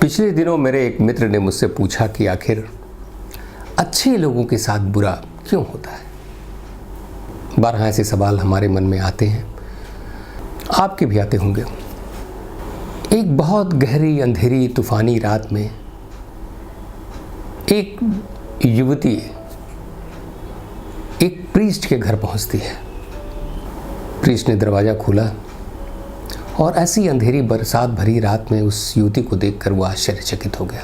पिछले दिनों मेरे एक मित्र ने मुझसे पूछा कि आखिर अच्छे लोगों के साथ बुरा क्यों होता है। बारह ऐसे सवाल हमारे मन में आते हैं, आपके भी आते होंगे। एक बहुत गहरी अंधेरी तूफानी रात में एक युवती एक प्रीस्ट के घर पहुंचती है। प्रीस्ट ने दरवाज़ा खोला और ऐसी अंधेरी बरसात भरी रात में उस युवती को देखकर वो आश्चर्यचकित हो गया।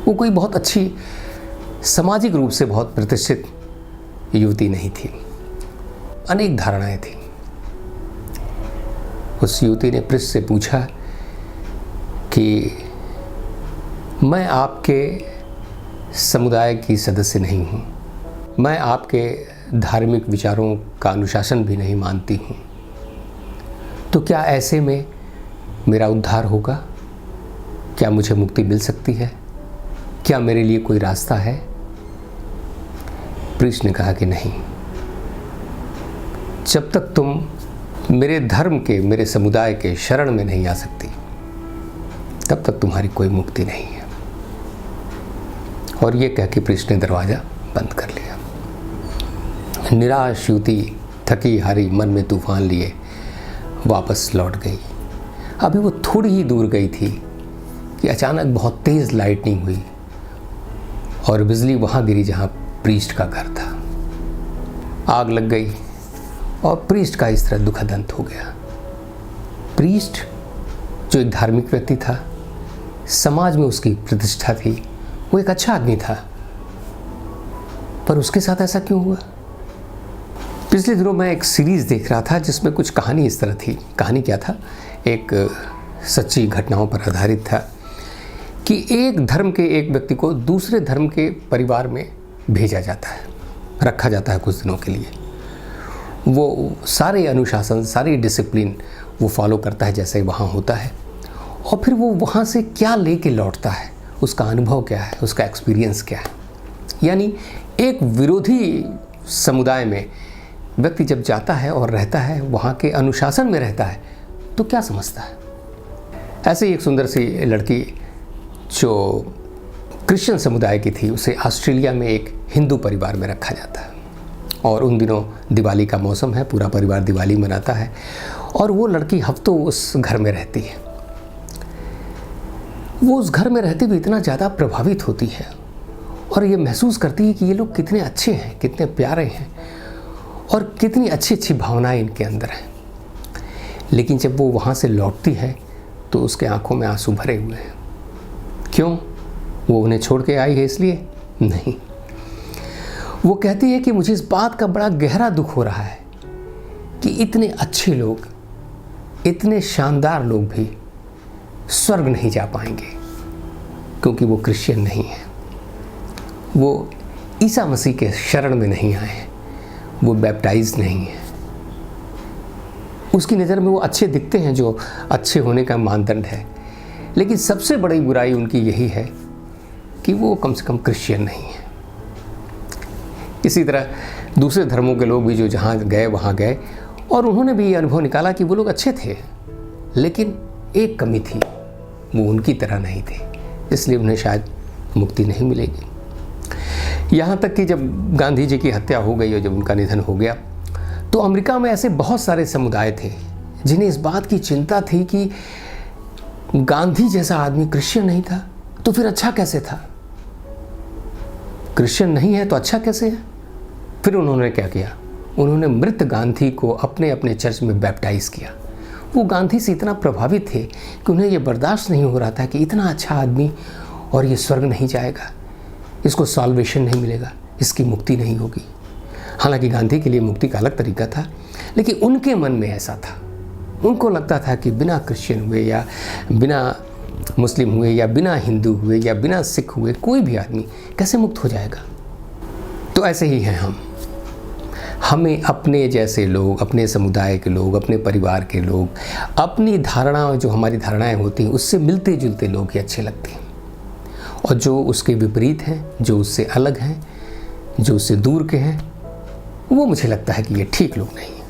वो कोई बहुत अच्छी, सामाजिक रूप से बहुत प्रतिष्ठित युवती नहीं थी। अनेक धारणाएं थी। उस युवती ने प्रीस्ट से पूछा कि मैं आपके समुदाय की सदस्य नहीं हूँ, मैं आपके धार्मिक विचारों का अनुशासन भी नहीं मानती हूँ, तो क्या ऐसे में मेरा उद्धार होगा? क्या मुझे मुक्ति मिल सकती है? क्या मेरे लिए कोई रास्ता है? प्रीस्ट ने कहा कि नहीं, जब तक तुम मेरे धर्म के, मेरे समुदाय के शरण में नहीं आ सकती, तब तक तुम्हारी कोई मुक्ति नहीं है। और ये कह के प्रीस्ट ने दरवाज़ा बंद कर लिया। निराश युवती थकी हारी मन में तूफान लिए वापस लौट गई। अभी वो थोड़ी ही दूर गई थी कि अचानक बहुत तेज़ लाइटनिंग हुई और बिजली वहाँ गिरी जहाँ प्रीस्ट का घर था। आग लग गई और प्रीस्ट का इस तरह दुखद अंत हो गया। प्रीस्ट जो एक धार्मिक व्यक्ति था, समाज में उसकी प्रतिष्ठा थी, वो एक अच्छा आदमी था, पर उसके साथ ऐसा क्यों हुआ? पिछले दिनों मैं एक सीरीज़ देख रहा था जिसमें कुछ कहानी इस तरह थी। कहानी क्या था? एक सच्ची घटनाओं पर आधारित था कि एक धर्म के एक व्यक्ति को दूसरे धर्म के परिवार में भेजा जाता है, रखा जाता है कुछ दिनों के लिए। वो सारे अनुशासन, सारी डिसिप्लिन वो फॉलो करता है जैसे वहाँ होता है, और फिर वो वहाँ से क्या लेके लौटता है, उसका अनुभव क्या है, उसका एक्सपीरियंस क्या है। यानी एक विरोधी समुदाय में व्यक्ति जब जाता है और रहता है, वहाँ के अनुशासन में रहता है, तो क्या समझता है। ऐसे ही एक सुंदर सी लड़की जो क्रिश्चियन समुदाय की थी, उसे ऑस्ट्रेलिया में एक हिंदू परिवार में रखा जाता है। और उन दिनों दिवाली का मौसम है, पूरा परिवार दिवाली मनाता है, और वो लड़की हफ्तों उस घर में रहती है। वो उस घर में रहते हुए इतना ज़्यादा प्रभावित होती है और ये महसूस करती है कि ये लोग कितने अच्छे हैं, कितने प्यारे हैं और कितनी अच्छी अच्छी भावनाएं इनके अंदर हैं। लेकिन जब वो वहाँ से लौटती है तो उसके आंखों में आंसू भरे हुए हैं। क्यों? वो उन्हें छोड़ के आई है इसलिए? नहीं। वो कहती है कि मुझे इस बात का बड़ा गहरा दुख हो रहा है कि इतने अच्छे लोग, इतने शानदार लोग भी स्वर्ग नहीं जा पाएंगे, क्योंकि वो क्रिश्चियन नहीं है, वो ईसा मसीह के शरण में नहीं आए हैं, वो बैप्टाइज नहीं है। उसकी नज़र में वो अच्छे दिखते हैं, जो अच्छे होने का मानदंड है, लेकिन सबसे बड़ी बुराई उनकी यही है कि वो कम से कम क्रिश्चियन नहीं है। इसी तरह दूसरे धर्मों के लोग भी जो जहाँ गए वहाँ गए, और उन्होंने भी ये अनुभव निकाला कि वो लोग अच्छे थे, लेकिन एक कमी थी, वो उनकी तरह नहीं थे, इसलिए उन्हें शायद मुक्ति नहीं मिलेगी। यहाँ तक कि जब गांधी जी की हत्या हो गई और जब उनका निधन हो गया, तो अमेरिका में ऐसे बहुत सारे समुदाय थे जिन्हें इस बात की चिंता थी कि गांधी जैसा आदमी क्रिश्चियन नहीं था, तो फिर अच्छा कैसे था? क्रिश्चियन नहीं है तो अच्छा कैसे है? फिर उन्होंने क्या किया? उन्होंने मृत गांधी को अपने अपने चर्च में बैप्टाइज किया। वो गांधी से इतना प्रभावित थे कि उन्हें ये बर्दाश्त नहीं हो रहा था कि इतना अच्छा आदमी और ये स्वर्ग नहीं जाएगा, इसको सॉल्वेशन नहीं मिलेगा, इसकी मुक्ति नहीं होगी। हालांकि गांधी के लिए मुक्ति का अलग तरीका था, लेकिन उनके मन में ऐसा था। उनको लगता था कि बिना क्रिश्चियन हुए या बिना मुस्लिम हुए या बिना हिंदू हुए या बिना सिख हुए कोई भी आदमी कैसे मुक्त हो जाएगा। तो ऐसे ही हैं हम। हमें अपने जैसे लोग, अपने समुदाय के लोग, अपने परिवार के लोग, अपनी धारणा, जो हमारी धारणाएं होती हैं उससे मिलते जुलते लोग ही अच्छे लगते हैं, और जो उसके विपरीत हैं, जो उससे अलग हैं, जो उससे दूर के हैं, वो मुझे लगता है कि ये ठीक लोग नहीं हैं।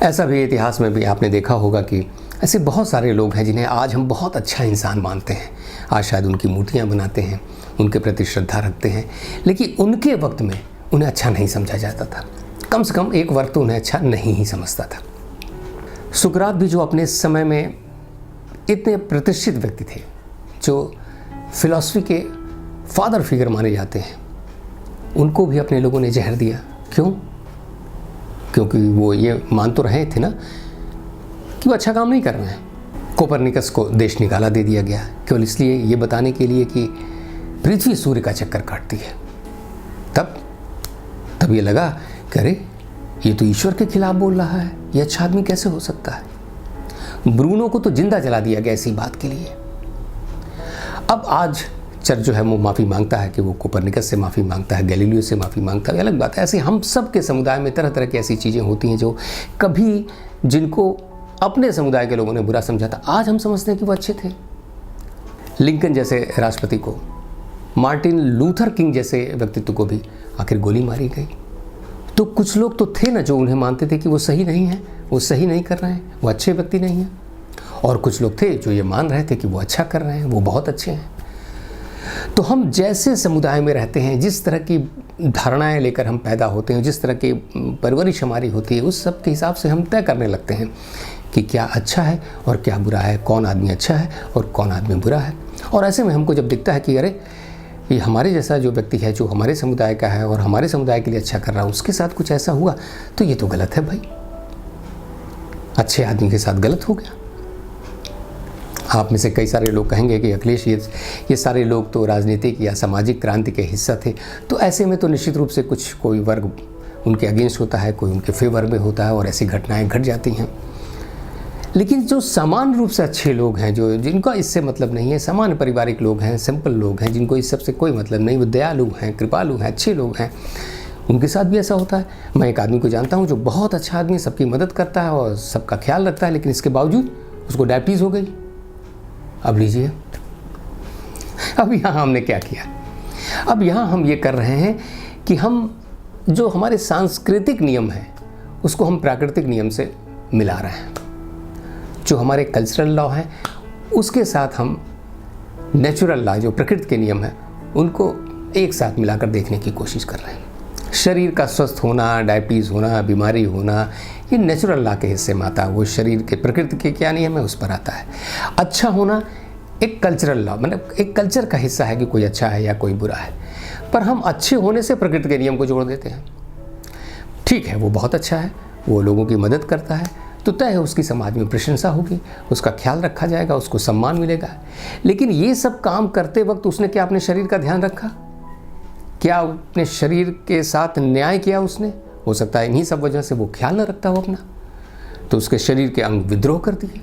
ऐसा भी इतिहास में भी आपने देखा होगा कि ऐसे बहुत सारे लोग हैं जिन्हें आज हम बहुत अच्छा इंसान मानते हैं। आज शायद उनकी मूर्तियाँ बनाते हैं, उनके प्रति श्रद्धा रखते हैं, लेकिन उनके वक्त में उन्हें अच्छा नहीं समझा जाता था। कम से कम एक वर्ग तो उन्हें अच्छा नहीं ही समझता था। सुकरात भी जो अपने समय में इतने प्रतिष्ठित व्यक्ति थे, जो फिलॉसफी के फादर फिगर माने जाते हैं, उनको भी अपने लोगों ने जहर दिया। क्यों? क्योंकि वो ये मान तो रहे थे ना कि वो अच्छा काम नहीं कर रहे हैं। कोपरनिकस को देश निकाला दे दिया गया केवल इसलिए, ये बताने के लिए कि पृथ्वी सूर्य का चक्कर काटती है। तब ये लगा कि अरे ये तो ईश्वर के खिलाफ बोल रहा है, ये अच्छा आदमी कैसे हो सकता है। ब्रूनो को तो जिंदा जला दिया गया इसी बात के लिए। अब आज चर्च जो है वो माफ़ी मांगता है कि वो कोपरनिकस से माफ़ी मांगता है, गैलीलियो से माफ़ी मांगता है, अलग बात है। ऐसे हम सब के समुदाय में तरह तरह की ऐसी चीज़ें होती हैं जो कभी जिनको अपने समुदाय के लोगों ने बुरा समझा था, आज हम समझते हैं कि वो अच्छे थे। लिंकन जैसे राष्ट्रपति को, मार्टिन लूथर किंग जैसे व्यक्तित्व को भी आखिर गोली मारी गई। तो कुछ लोग तो थे ना जो उन्हें मानते थे कि वो सही नहीं है, वो सही नहीं कर रहे हैं, वो अच्छे व्यक्ति नहीं हैं। और कुछ लोग थे जो ये मान रहे थे कि वो अच्छा कर रहे हैं, वो बहुत अच्छे हैं। तो हम जैसे समुदाय में रहते हैं, जिस तरह की धारणाएं लेकर हम पैदा होते हैं, जिस तरह की परवरिश हमारी होती है, उस सब के हिसाब से हम तय करने लगते हैं कि क्या अच्छा है और क्या बुरा है, कौन आदमी अच्छा है और कौन आदमी बुरा है। और ऐसे में हमको जब दिखता है कि अरे ये हमारे जैसा जो व्यक्ति है, जो हमारे समुदाय का है और हमारे समुदाय के लिए अच्छा कर रहा है, उसके साथ कुछ ऐसा हुआ तो ये तो गलत है भाई, अच्छे आदमी के साथ गलत हो गया। आप में से कई सारे लोग कहेंगे कि अखिलेश ये सारे लोग तो राजनीतिक या सामाजिक क्रांति के हिस्सा थे, तो ऐसे में तो निश्चित रूप से कुछ कोई वर्ग उनके अगेंस्ट होता है, कोई उनके फेवर में होता है और ऐसी घटनाएं घट जाती हैं। लेकिन जो सामान्य रूप से अच्छे लोग हैं, जो जिनका इससे मतलब नहीं है, सामान्य पारिवारिक लोग हैं, सिंपल लोग हैं, जिनको इस सब से कोई मतलब नहीं, वो दयालु हैं, कृपालु हैं, अच्छे लोग हैं, उनके साथ भी ऐसा होता है। मैं एक आदमी को जानता हूँ जो बहुत अच्छा आदमी, सबकी मदद करता है और सबका ख्याल रखता है, लेकिन इसके बावजूद उसको डायबिटीज़ हो गई। अब लीजिए, अब यहाँ हमने क्या किया? अब यहाँ हम ये कर रहे हैं कि हम जो हमारे सांस्कृतिक नियम हैं उसको हम प्राकृतिक नियम से मिला रहे हैं। जो हमारे कल्चरल लॉ हैं उसके साथ हम नेचुरल लॉ, जो प्रकृति के नियम हैं, उनको एक साथ मिलाकर देखने की कोशिश कर रहे हैं। शरीर का स्वस्थ होना, डायबिटीज़ होना, बीमारी होना, ये नेचुरल लॉ के हिस्से में आता है। वो शरीर के प्रकृति के क्या नियम है उस पर आता है। अच्छा होना एक कल्चरल लॉ, मतलब एक कल्चर का हिस्सा है कि कोई अच्छा है या कोई बुरा है, पर हम अच्छे होने से प्रकृति के नियम को जोड़ देते हैं। ठीक है, वो बहुत अच्छा है, वो लोगों की मदद करता है, तो तय है उसकी समाज में प्रशंसा होगी, उसका ख्याल रखा जाएगा, उसको सम्मान मिलेगा। लेकिन ये सब काम करते वक्त उसने क्या अपने शरीर का ध्यान रखा? क्या अपने शरीर के साथ न्याय किया उसने? हो सकता है इन्हीं सब वजह से वो ख्याल न रखता हो अपना, तो उसके शरीर के अंग विद्रोह कर दिए।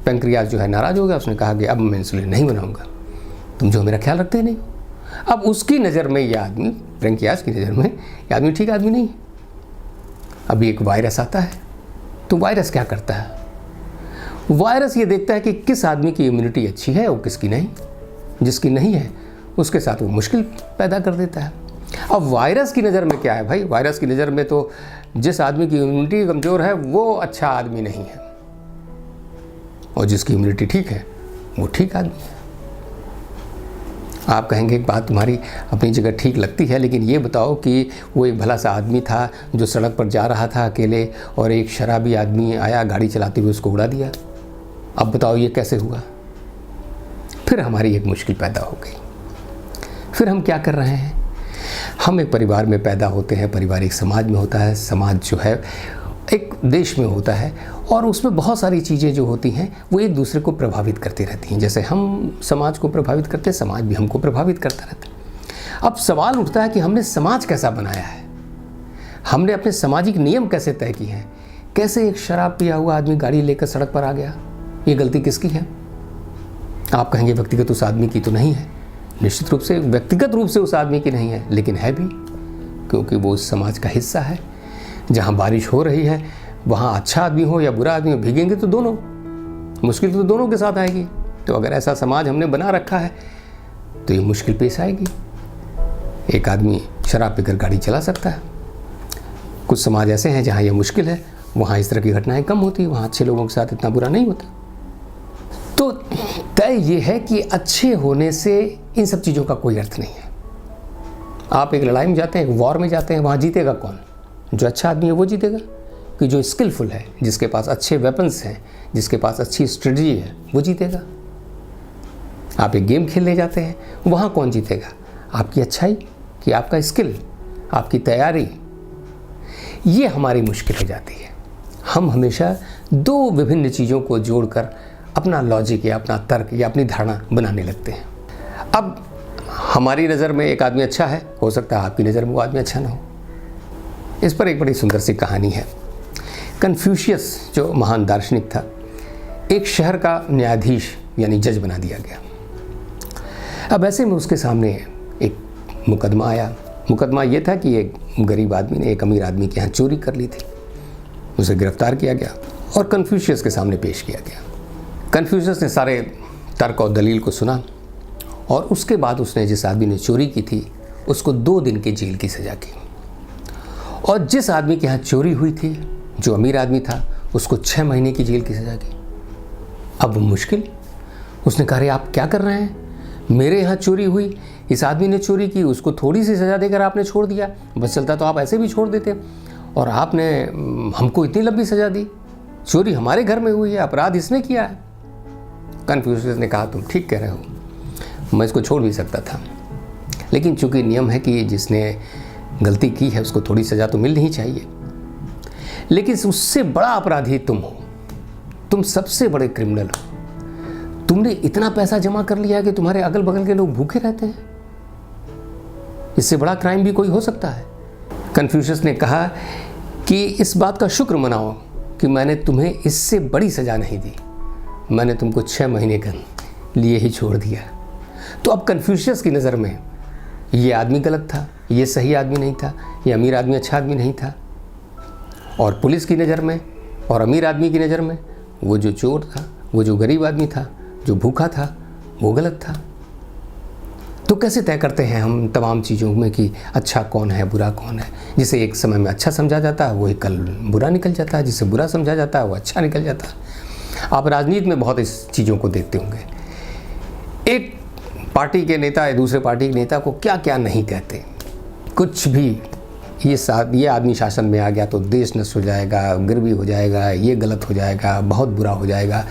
पैंक्रियाज जो है नाराज हो गया, उसने कहा कि अब मैं इंसुलिन नहीं बनाऊंगा, तुम जो मेरा ख्याल रखते ही नहीं हो। अब उसकी नज़र में यह आदमी, पैंक्रियाज की नज़र में यह आदमी ठीक आदमी नहीं है। अभी एक वायरस आता है, तो वायरस क्या करता है? वायरस ये देखता है कि किस आदमी की इम्यूनिटी अच्छी है और किसकी नहीं। जिसकी नहीं है उसके साथ वो मुश्किल पैदा कर देता है। अब वायरस की नज़र में क्या है भाई? वायरस की नज़र में तो जिस आदमी की इम्यूनिटी कमज़ोर है वो अच्छा आदमी नहीं है, और जिसकी इम्यूनिटी ठीक है वो ठीक आदमी है। आप कहेंगे एक बात तुम्हारी अपनी जगह ठीक लगती है, लेकिन ये बताओ कि वो एक भला सा आदमी था जो सड़क पर जा रहा था अकेले, और एक शराबी आदमी आया गाड़ी चलाते हुए उसको उड़ा दिया। अब बताओ ये कैसे हुआ? फिर हमारी एक मुश्किल पैदा हो गई। फिर हम क्या कर रहे हैं? हम एक परिवार में पैदा होते हैं, परिवार एक समाज में होता है, समाज जो है एक देश में होता है, और उसमें बहुत सारी चीज़ें जो होती हैं वो एक दूसरे को प्रभावित करती रहती हैं। जैसे हम समाज को प्रभावित करते हैं, समाज भी हमको प्रभावित करता रहता है। अब सवाल उठता है कि हमने समाज कैसा बनाया है, हमने अपने सामाजिक नियम कैसे तय किए हैं? कैसे एक शराब पिया हुआ आदमी गाड़ी लेकर सड़क पर आ गया? ये गलती किसकी है? आप कहेंगे व्यक्तिगत उस आदमी की तो नहीं है। निश्चित रूप से व्यक्तिगत रूप से उस आदमी की नहीं है, लेकिन है भी, क्योंकि वो उस समाज का हिस्सा है। जहाँ बारिश हो रही है वहाँ अच्छा आदमी हो या बुरा आदमी हो, भीगेंगे तो दोनों, मुश्किल तो दोनों के साथ आएगी। तो अगर ऐसा समाज हमने बना रखा है तो ये मुश्किल पेश आएगी। एक आदमी शराब पीकर गाड़ी चला सकता है। कुछ समाज ऐसे हैं जहाँ ये मुश्किल है, वहाँ इस तरह की घटनाएं कम होती, वहाँ अच्छे लोगों के साथ इतना बुरा नहीं होता। तो तय ये है कि अच्छे होने से इन सब चीज़ों का कोई अर्थ नहीं है। आप एक लड़ाई में जाते हैं, एक वॉर में जाते हैं, वहाँ जीतेगा कौन? जो अच्छा आदमी है वो जीतेगा, कि जो स्किलफुल है, जिसके पास अच्छे वेपन्स हैं, जिसके पास अच्छी स्ट्रेटजी है, वो जीतेगा। आप एक गेम खेलने जाते हैं, वहाँ कौन जीतेगा? आपकी अच्छाई कि आपका स्किल, आपकी तैयारी? ये हमारी मुश्किल हो जाती है। हम हमेशा दो विभिन्न चीज़ों को जोड़कर अपना लॉजिक या अपना तर्क या अपनी धारणा बनाने लगते हैं। अब हमारी नज़र में एक आदमी अच्छा है, हो सकता है आपकी नज़र में वो आदमी अच्छा ना हो। इस पर एक बड़ी सुंदर सी कहानी है। कन्फ्यूशियस जो महान दार्शनिक था, एक शहर का न्यायाधीश यानी जज बना दिया गया। अब ऐसे में उसके सामने एक मुकदमा आया। मुकदमा ये था कि एक गरीब आदमी ने एक अमीर आदमी के यहाँ चोरी कर ली थी। उसे गिरफ्तार किया गया और कन्फ्यूशियस के सामने पेश किया गया। कन्फ्यूशियस ने सारे तर्क और दलील को सुना और उसके बाद उसने जिस आदमी ने चोरी की थी उसको 2 दिन के जेल की सज़ा की, और जिस आदमी के यहाँ चोरी हुई थी, जो अमीर आदमी था, उसको 6 महीने की जेल की सज़ा की। अब मुश्किल, उसने कहा, अरे आप क्या कर रहे हैं? मेरे यहाँ चोरी हुई, इस आदमी ने चोरी की, उसको थोड़ी सी सज़ा देकर आपने छोड़ दिया। बस चलता तो आप ऐसे भी छोड़ देते, और आपने हमको इतनी लंबी सज़ा दी। चोरी हमारे घर में हुई है, अपराध इसने किया है। कन्फ्यूशियस ने कहा, तुम ठीक कह रहे हो, मैं इसको छोड़ भी सकता था, लेकिन चूंकि नियम है कि जिसने गलती की है उसको थोड़ी सज़ा तो मिलनी ही चाहिए। लेकिन उससे बड़ा अपराधी तुम हो, तुम सबसे बड़े क्रिमिनल हो। तुमने इतना पैसा जमा कर लिया है कि तुम्हारे अगल बगल के लोग भूखे रहते हैं। इससे बड़ा क्राइम भी कोई हो सकता है। कन्फ्यूशियस ने कहा कि इस बात का शुक्र मनाओ कि मैंने तुम्हें इससे बड़ी सज़ा नहीं दी, मैंने तुमको 6 महीने के लिए ही छोड़ दिया। तो अब कन्फ्यूशियस की नज़र में ये आदमी गलत था, ये सही आदमी नहीं था, ये अमीर आदमी अच्छा आदमी नहीं था। और पुलिस की नज़र में और अमीर आदमी की नज़र में वो जो चोर था, वो जो गरीब आदमी था, जो भूखा था, वो गलत था। तो कैसे तय करते हैं हम तमाम चीज़ों में कि अच्छा कौन है, बुरा कौन है? जिसे एक समय में अच्छा समझा जाता है वही कल बुरा निकल जाता है, जिसे बुरा समझा जाता है वो अच्छा निकल जाता है। आप राजनीति में बहुत इस चीज़ों को देखते होंगे। एक पार्टी के नेता दूसरे पार्टी के नेता को क्या क्या नहीं कहते, कुछ भी, ये आदमी शासन में आ गया तो देश नष्ट हो जाएगा, गिरवी हो जाएगा, ये गलत हो जाएगा, बहुत बुरा हो जाएगा।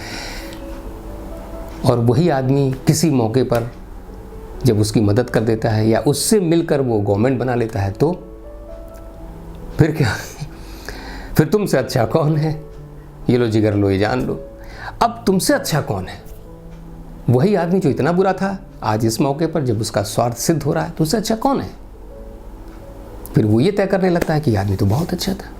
और वही आदमी किसी मौके पर जब उसकी मदद कर देता है या उससे मिलकर वो गवर्नमेंट बना लेता है तो फिर क्या? फिर तुमसे अच्छा कौन है? ये लो जिगर लो, ये जान लो। अब तुमसे अच्छा कौन है? वही आदमी जो इतना बुरा था, आज इस मौके पर जब उसका स्वार्थ सिद्ध हो रहा है तो उससे अच्छा कौन है? फिर वो ये तय करने लगता है कि आदमी तो बहुत अच्छा था।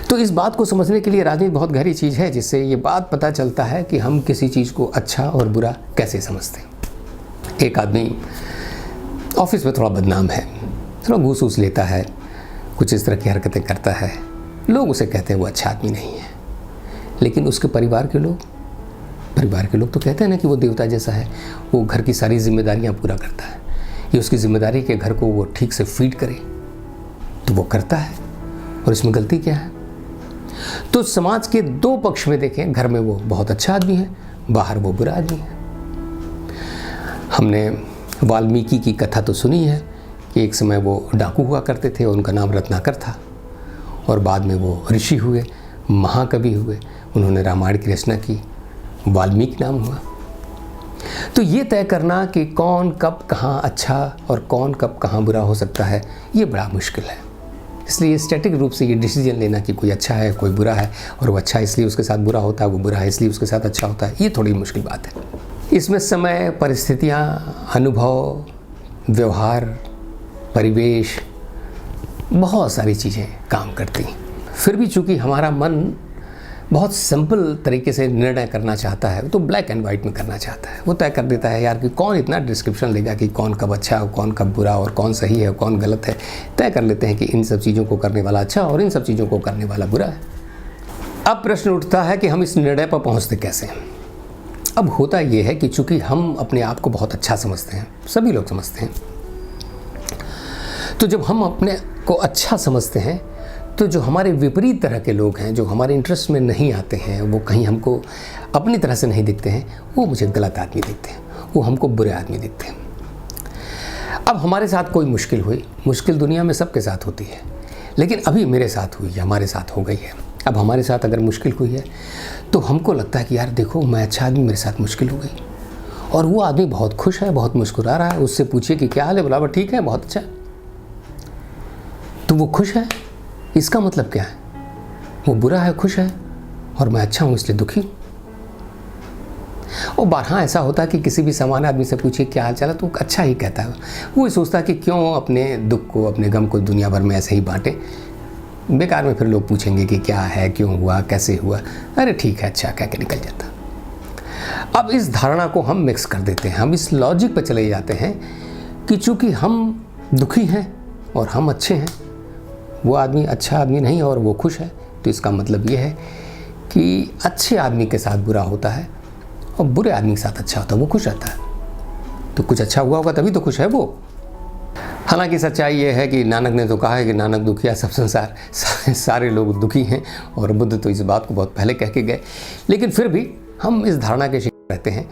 तो इस बात को समझने के लिए राजनीति बहुत गहरी चीज़ है, जिससे ये बात पता चलता है कि हम किसी चीज़ को अच्छा और बुरा कैसे समझते हैं। एक आदमी ऑफिस में थोड़ा बदनाम है, थोड़ा घूस वूस लेता है, कुछ इस तरह की हरकतें करता है, लोग उसे कहते हैं वो अच्छा आदमी नहीं है। लेकिन उसके परिवार के लोग तो कहते हैं ना कि वो देवता जैसा है, वो घर की सारी जिम्मेदारियां पूरा करता है, ये उसकी जिम्मेदारी के घर को वो ठीक से फीड करे तो वो करता है, और इसमें गलती क्या है? तो समाज के 2 पक्ष में देखें, घर में वो बहुत अच्छा आदमी है, बाहर वो बुरा आदमी है। हमने वाल्मीकि की कथा तो सुनी है कि एक समय वो डाकू हुआ करते थे, उनका नाम रत्नाकर था, और बाद में वो ऋषि हुए, महाकवि हुए, उन्होंने रामायण की रचना की, वाल्मीकि नाम हुआ। तो ये तय करना कि कौन कब कहाँ अच्छा और कौन कब कहाँ बुरा हो सकता है, ये बड़ा मुश्किल है। इसलिए स्टैटिक रूप से ये डिसीजन लेना कि कोई अच्छा है कोई बुरा है, और वो अच्छा इसलिए उसके साथ बुरा होता है, वो बुरा है इसलिए उसके साथ अच्छा होता है, ये थोड़ी मुश्किल बात है। इसमें समय, परिस्थितियाँ, अनुभव, व्यवहार, परिवेश, बहुत सारी चीज़ें काम करती। फिर भी चूँकि हमारा मन बहुत सिंपल तरीके से निर्णय करना चाहता है, तो ब्लैक एंड वाइट में करना चाहता है। वो तय कर देता है यार कि कौन इतना डिस्क्रिप्शन लेगा कि कौन कब अच्छा है, कौन कब बुरा, और कौन सही है, कौन गलत है। तय कर लेते हैं कि इन सब चीज़ों को करने वाला अच्छा और इन सब चीज़ों को करने वाला बुरा है। अब प्रश्न उठता है कि हम इस निर्णय पर पहुँचते कैसे हैं। अब होता ये है कि चूँकि हम अपने आप को बहुत अच्छा समझते हैं, सभी लोग समझते हैं, तो जब हम अपने को अच्छा समझते हैं तो जो हमारे विपरीत तरह के लोग हैं, जो हमारे इंटरेस्ट में नहीं आते हैं, वो कहीं हमको अपनी तरह से नहीं दिखते हैं, वो मुझे गलत आदमी दिखते हैं, वो हमको बुरे आदमी दिखते हैं। अब हमारे साथ कोई मुश्किल हुई, मुश्किल दुनिया में सबके साथ होती है, लेकिन अभी मेरे साथ हुई, हमारे साथ हो गई है। अब हमारे साथ अगर मुश्किल हुई है तो हमको लगता है कि यार देखो, मैं अच्छा आदमी, मेरे साथ मुश्किल हो गई, और वो आदमी बहुत खुश है, बहुत मुस्कुरा रहा है। उससे पूछिए कि क्या हाल है, बोला ठीक है, बहुत अच्छा। तो वो खुश है, इसका मतलब क्या है? वो बुरा है, खुश है, और मैं अच्छा हूँ इसलिए दुखी हूँ। और बारहा ऐसा होता है कि किसी भी सामान्य आदमी से पूछिए क्या हाल चाल है, तो अच्छा ही कहता है। वो ही सोचता है कि क्यों अपने दुख को, अपने गम को दुनिया भर में ऐसे ही बांटे। बेकार में फिर लोग पूछेंगे कि क्या है, क्यों हुआ, कैसे हुआ, अरे ठीक है, अच्छा कह के निकल जाता। अब इस धारणा को हम मिक्स कर देते हैं, हम इस लॉजिक पर चले जाते हैं कि चूंकि हम दुखी हैं और हम अच्छे हैं, वो आदमी अच्छा आदमी नहीं और वो खुश है, तो इसका मतलब ये है कि अच्छे आदमी के साथ बुरा होता है और बुरे आदमी के साथ अच्छा होता है, वो खुश रहता है। तो कुछ अच्छा हुआ होगा तभी तो खुश है वो। हालांकि सच्चाई ये है कि नानक ने तो कहा है कि नानक दुखिया सब संसार, सारे लोग दुखी हैं, और बुद्ध तो इस बात को बहुत पहले कह के गए। लेकिन फिर भी हम इस धारणा के शिकार रहते हैं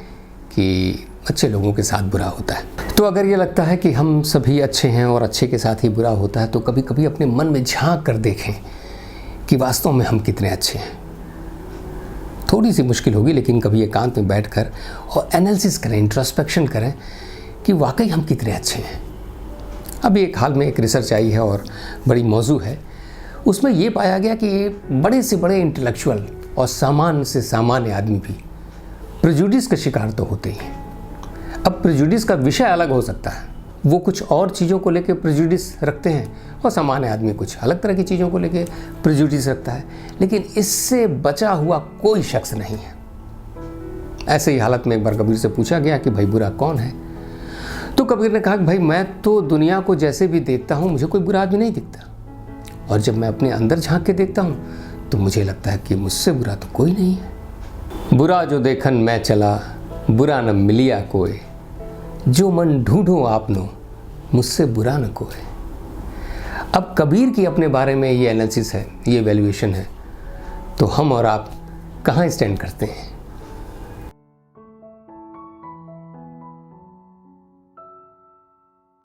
कि अच्छे लोगों के साथ बुरा होता है। तो अगर ये लगता है कि हम सभी अच्छे हैं और अच्छे के साथ ही बुरा होता है, तो कभी कभी अपने मन में झांक कर देखें कि वास्तव में हम कितने अच्छे हैं। थोड़ी सी मुश्किल होगी, लेकिन कभी एकांत में बैठकर और एनालिसिस करें, इंट्रोस्पेक्शन करें कि वाकई हम कितने अच्छे हैं। अभी एक हाल में एक रिसर्च आई है और बड़ी मौजू है। उसमें ये पाया गया कि बड़े से बड़े इंटेलेक्चुअल और सामान्य से सामान्य आदमी भी प्रेजुडिस का शिकार तो होते ही हैं। अब प्रेजुडिस का विषय अलग हो सकता है, वो कुछ और चीज़ों को लेकर प्रेजुडिस रखते हैं और सामान्य आदमी कुछ अलग तरह की चीज़ों को लेकर प्रेजुडिस रखता है, लेकिन इससे बचा हुआ कोई शख्स नहीं है। ऐसे ही हालत में एक बार कबीर से पूछा गया कि भाई बुरा कौन है? तो कबीर ने कहा कि भाई मैं तो दुनिया को जैसे भी देखता हूँ, मुझे कोई बुरा आदमी नहीं दिखता, और जब मैं अपने अंदर झांक के देखता हूँ तो मुझे लगता है कि मुझसे बुरा तो कोई नहीं है। बुरा जो देखन मैं चला, बुरा न मिलिया कोई, जो मन ढूंढो आपनो, मुझसे बुरा न कोई। अब कबीर की अपने बारे में ये एनालिसिस है, ये वैल्यूएशन है, तो हम और आप कहाँ स्टैंड करते हैं?